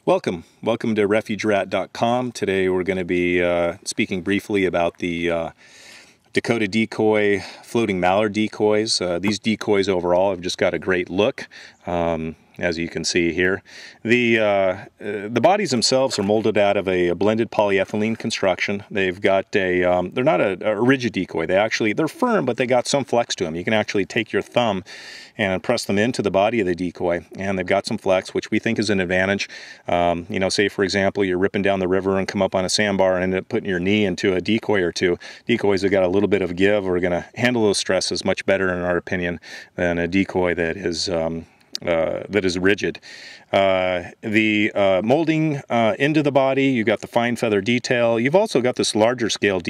Welcome to refugerat.com. Today we're going to be speaking briefly about the Dakota Decoy floating mallard decoys. These decoys overall have just got a great look, as you can see here. The bodies themselves are molded out of a blended polyethylene construction. They've got a they're not a rigid decoy. They're firm, but they got some flex to them. You can actually take your thumb and press them into the body of the decoy, and they've got some flex, which we think is an advantage. You know, say for example you're ripping down the river and come up on a sandbar and end up putting your knee into a decoy or two. Decoys have got a little bit of give. We're going to handle those stresses much better, in our opinion, than a decoy that is rigid. The molding into the body, you've got the fine feather detail. You've also got this larger scale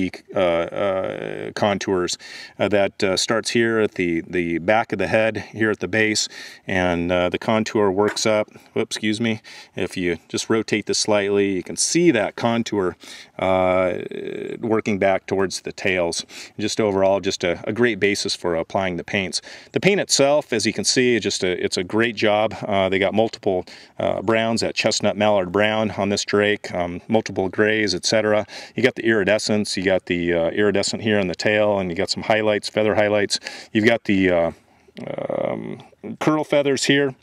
contours that starts here at the back of the head, here at the base, and the contour works up. Whoops, excuse me. If you just rotate this slightly, you can see that contour working back towards the tails. Just overall, just a great basis for applying the paints. The paint itself, as you can see, it's a great job. They got multiple browns, that chestnut mallard brown on this drake, multiple grays, etc. You got the iridescence, you got the iridescent here on the tail, and you got some highlights, feather highlights. You've got the curl feathers here.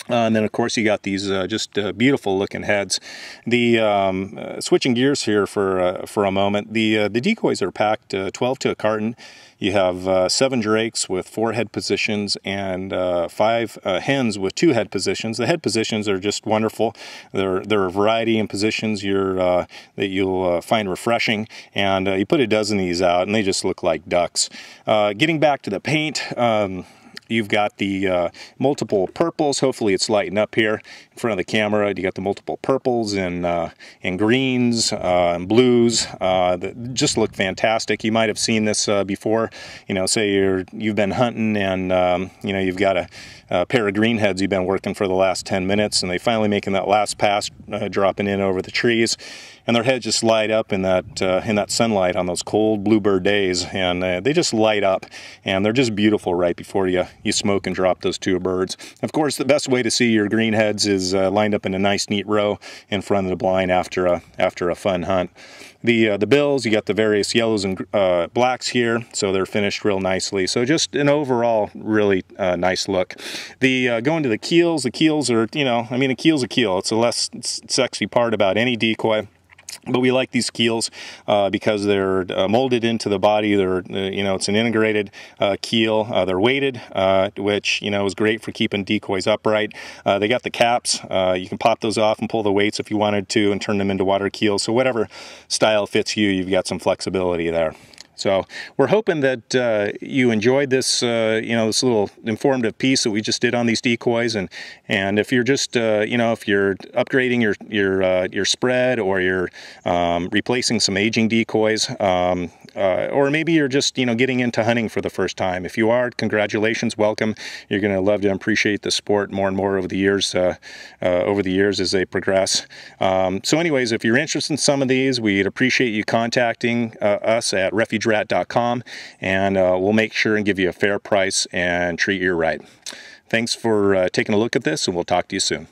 And then, of course, you got these just beautiful looking heads. The switching gears here for a moment. The decoys are packed 12 to a carton. You have 7 drakes with 4 head positions and 5 hens with 2 head positions. The head positions are just wonderful. They're a variety in positions that you'll find refreshing. And you put a dozen of these out, and they just look like ducks. Getting back to the paint. You've got the multiple purples. Hopefully it's lighting up here in front of the camera. You got the multiple purples and greens and blues that just look fantastic. You might have seen this before. You know, say you've been hunting and you know, you've got a pair of greenheads you've been working for the last 10 minutes, and they finally making that last pass, dropping in over the trees, and their heads just light up in that sunlight on those cold bluebird days, and they just light up, and they're just beautiful right before you smoke and drop those 2 birds. Of course, the best way to see your greenheads is lined up in a nice neat row in front of the blind after a fun hunt. The bills, you got the various yellows and blacks here, so they're finished real nicely. So just an overall really nice look. Going to the keels are, you know, I mean, a keel's a keel. It's a less sexy part about any decoy. But we like these keels because they're molded into the body. They're, you know, it's an integrated keel. They're weighted, which, you know, is great for keeping decoys upright. They got the caps. You can pop those off and pull the weights if you wanted to and turn them into water keels. So whatever style fits you, you've got some flexibility there. So we're hoping that you enjoyed this, you know, this little informative piece that we just did on these decoys, and if you're just, you know, if you're upgrading your spread, or you're replacing some aging decoys, or maybe you're just, you know, getting into hunting for the first time. If you are, congratulations, welcome. You're going to love to appreciate the sport more and more over the years as they progress. So anyways, if you're interested in some of these, we'd appreciate you contacting us at refugerat.com, and we'll make sure and give you a fair price and treat you right. Thanks for taking a look at this, and we'll talk to you soon.